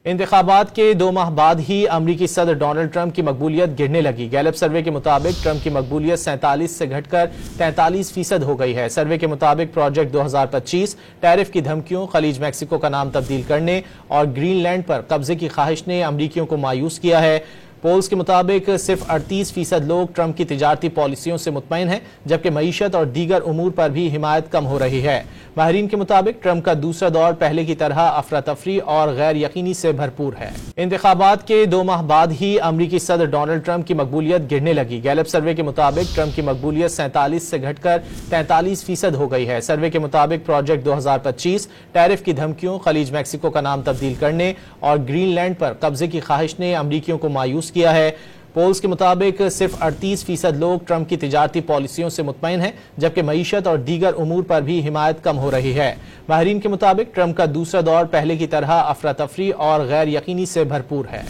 انتخابات کے 2 ماہ بعد ہی امریکی صدر ڈونلڈ ٹرمپ کی مقبولیت گرنے لگی۔ گیلپ سروے کے مطابق ٹرمپ کی مقبولیت 47 سے گھٹ کر 43% ہو گئی ہے۔ سروے کے مطابق پروجیکٹ 2025 ٹیرف کی دھمکیوں، خلیج میکسیکو کا نام تبدیل کرنے اور گرین لینڈ پر قبضے کی خواہش نے امریکیوں کو مایوس کیا ہے۔ پولز کے مطابق صرف 38% لوگ ٹرمپ کی تجارتی پالیسیوں سے مطمئن ہیں، جبکہ معیشت اور دیگر امور پر بھی حمایت کم ہو رہی ہے۔ ماہرین کے مطابق ٹرمپ کا دوسرا دور پہلے کی طرح افراتفری اور غیر یقینی سے بھرپور ہے۔ انتخابات کے 2 ماہ بعد ہی امریکی صدر ڈونلڈ ٹرمپ کی مقبولیت گرنے لگی۔ گیلپ سروے کے مطابق ٹرمپ کی مقبولیت 47 سے گھٹ کر 43% ہو گئی ہے۔ سروے کے مطابق پروجیکٹ 2025 ٹیرف کی دھمکیوں، خلیج میکسیکو کا نام تبدیل کرنے اور گرین لینڈ پر قبضے کی خواہش نے امریکیوں کو مایوس کیا ہے۔ پولز کے مطابق صرف 38% لوگ ٹرمپ کی تجارتی پالیسیوں سے مطمئن ہیں، جبکہ معیشت اور دیگر امور پر بھی حمایت کم ہو رہی ہے۔ ماہرین کے مطابق ٹرمپ کا دوسرا دور پہلے کی طرح افراتفری اور غیر یقینی سے بھرپور ہے۔